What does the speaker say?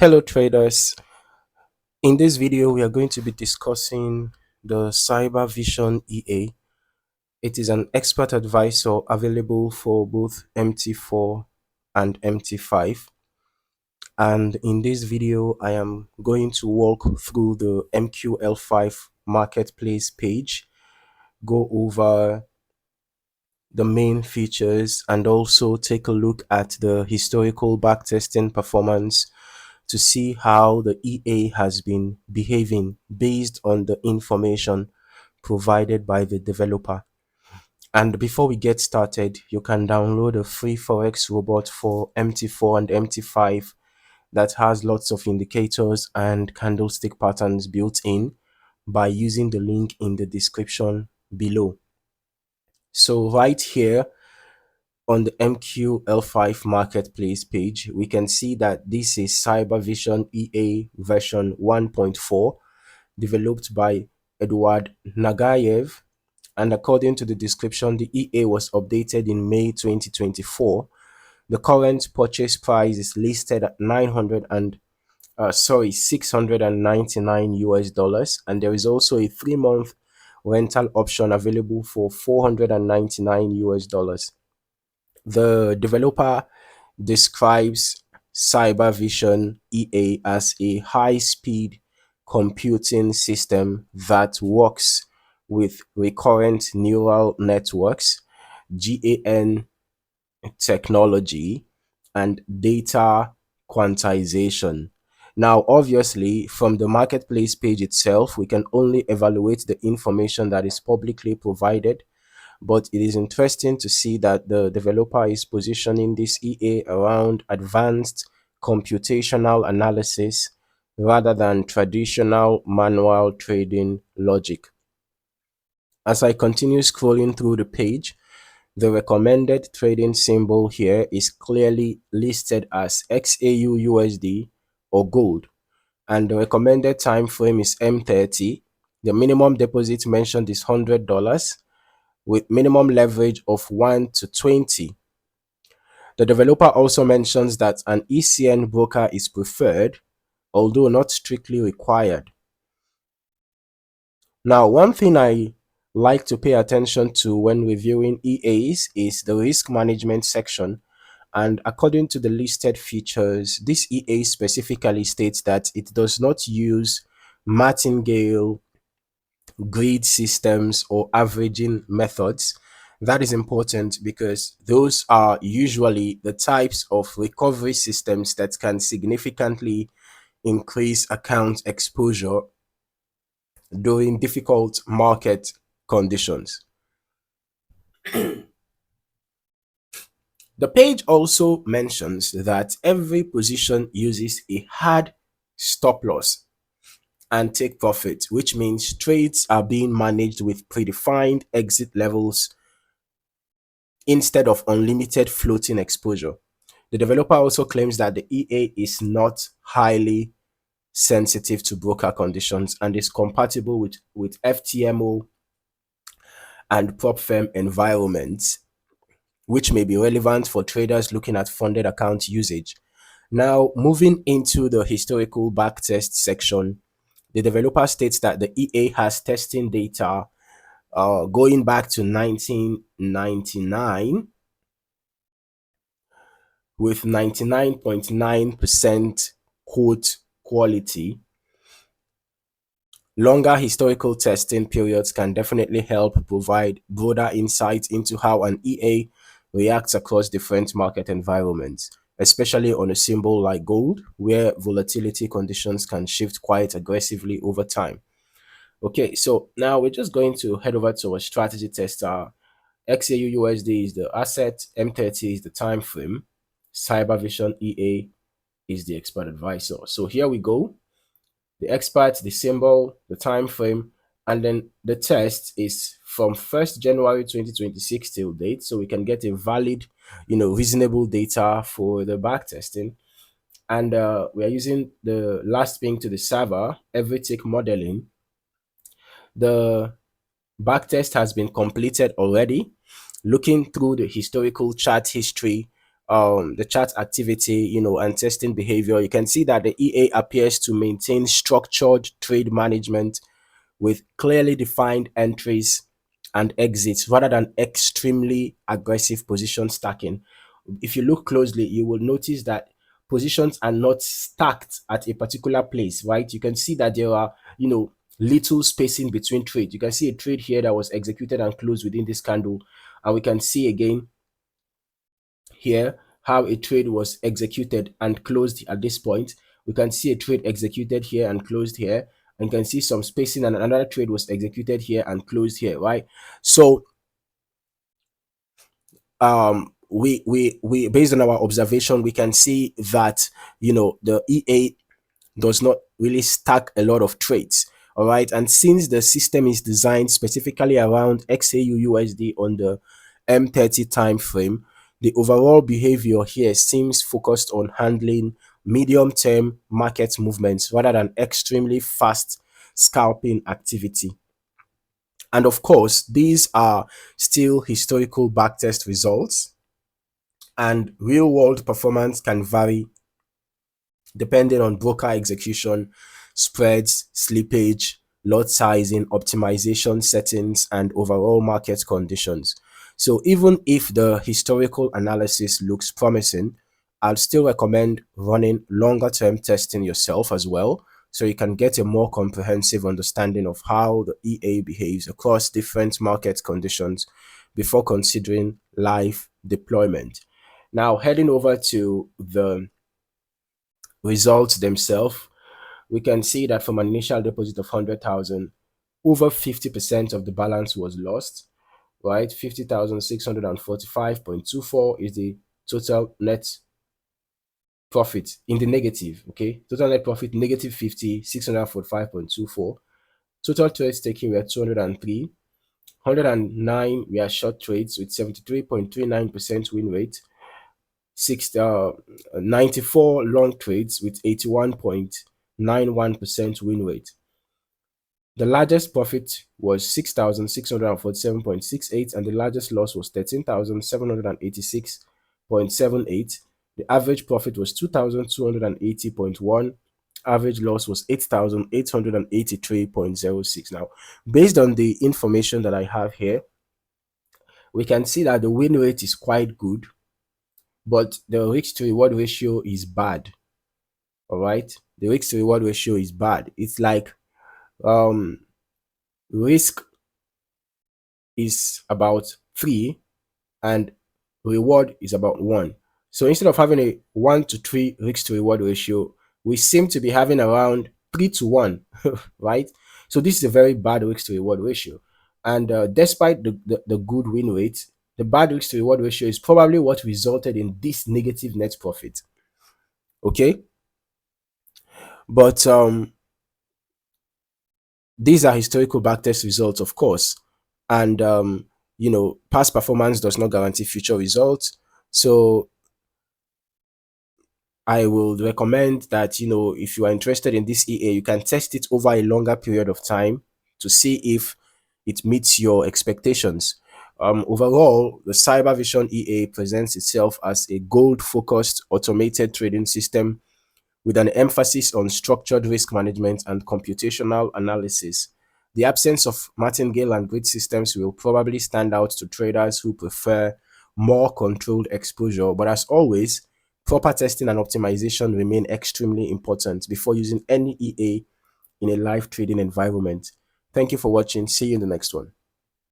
Hello traders. In this video we are going to be discussing the CyberVision EA. It is an expert advisor available for both MT4 and MT5, and in this video I am going to walk through the MQL5 Marketplace page, go over the main features, and also take a look at the historical backtesting performance to see how the EA has been behaving based on the information provided by the developer. And before we get started, you can download a free Forex robot for MT4 and MT5 that has lots of indicators and candlestick patterns built in by using the link in the description below. So right here on the MQL5 Marketplace page, we can see that this is CyberVision EA version 1.4, developed by Eduard Nagayev, and according to the description, the EA was updated in May 2024. The current purchase price is listed at 699 US dollars, and there is also a 3-month rental option available for 499 US dollars. The developer describes CyberVision EA as a high-speed computing system that works with recurrent neural networks, GAN technology, and data quantization. Now, obviously, from the marketplace page itself, we can only evaluate the information that is publicly provided, but it is interesting to see that the developer is positioning this EA around advanced computational analysis rather than traditional manual trading logic. As I continue scrolling through the page, the recommended trading symbol here is clearly listed as XAUUSD or gold, and the recommended time frame is M30. The minimum deposit mentioned is $100 with minimum leverage of 1 to 20. The developer also mentions that an ECN broker is preferred, although not strictly required. Now, one thing I like to pay attention to when reviewing EAs is the risk management section. And according to the listed features, this EA specifically states that it does not use martingale, grid systems, or averaging methods. That is important because those are usually the types of recovery systems that can significantly increase account exposure during difficult market conditions. The page also mentions that every position uses a hard stop loss and take profit, which means trades are being managed with predefined exit levels instead of unlimited floating exposure. The developer also claims that the EA is not highly sensitive to broker conditions and is compatible with FTMO and prop firm environments, which may be relevant for traders looking at funded account usage. Now, moving into the historical backtest section, the developer states that the EA has testing data going back to 1999 with 99.9% quote quality. Longer historical testing periods can definitely help provide broader insight into how an EA reacts across different market environments, especially on a symbol like gold, where volatility conditions can shift quite aggressively over time. Okay, so now we're just going to head over to our strategy tester. XAUUSD is the asset, M30 is the time frame, CyberVision EA is the expert advisor. So here we go. The expert, the symbol, the time frame, and then the test is from 1st January 2026 till date, so we can get a valid, reasonable data for the back testing. And we are using the last ping to the server, every tick modeling. The backtest has been completed already. Looking through the historical chart history, the chart activity, and testing behavior, you can see that the EA appears to maintain structured trade management with clearly defined entries and exits rather than extremely aggressive position stacking. If you look closely, you will notice that positions are not stacked at a particular place, right? You can see that there are, little spacing between trades. You can see a trade here that was executed and closed within this candle. And we can see again here how a trade was executed and closed at this point. We can see a trade executed here and closed here, and you can see some spacing, and another trade was executed here and closed here, right? So we based on our observation, we can see that the EA does not really stack a lot of trades. All right. And since the system is designed specifically around XAUUSD on the M30 time frame, the overall behavior here seems focused on handling medium term market movements rather than extremely fast scalping activity. And of course, these are still historical backtest results, and real world performance can vary depending on broker execution, spreads, slippage, lot sizing, optimization settings, and overall market conditions. So even if the historical analysis looks promising, I'd still recommend running longer term testing yourself as well, so you can get a more comprehensive understanding of how the EA behaves across different market conditions before considering live deployment. Now, heading over to the results themselves, we can see that from an initial deposit of 100,000, over 50% of the balance was lost, right? 50,645.24 is the total net profit in the negative, okay? Total net profit negative 50,645.24. Total trades taken were 203. 109 were short trades with 73.39% win rate. 94 long trades with 81.91% win rate. The largest profit was 6,647.68, and the largest loss was 13,786.78. The average profit was 2,280.1. Average loss was 8,883.06. Now, based on the information that I have here, we can see that the win rate is quite good, but the risk to reward ratio is bad. All right, the risk to reward ratio is bad. It's like risk is about 3 and reward is about 1. So instead of having a 1 to 3 risk to reward ratio, we seem to be having around 3 to 1, right? So this is a very bad risk to reward ratio. And despite the good win rate, the bad risk to reward ratio is probably what resulted in this negative net profit. Okay, but these are historical backtest results, of course, and past performance does not guarantee future results. So I would recommend that if you are interested in this EA, you can test it over a longer period of time to see if it meets your expectations. Overall, the CyberVision EA presents itself as a gold-focused automated trading system with an emphasis on structured risk management and computational analysis. The absence of martingale and grid systems will probably stand out to traders who prefer more controlled exposure, but as always, proper testing and optimization remain extremely important before using any EA in a live trading environment. Thank you for watching. See you in the next one.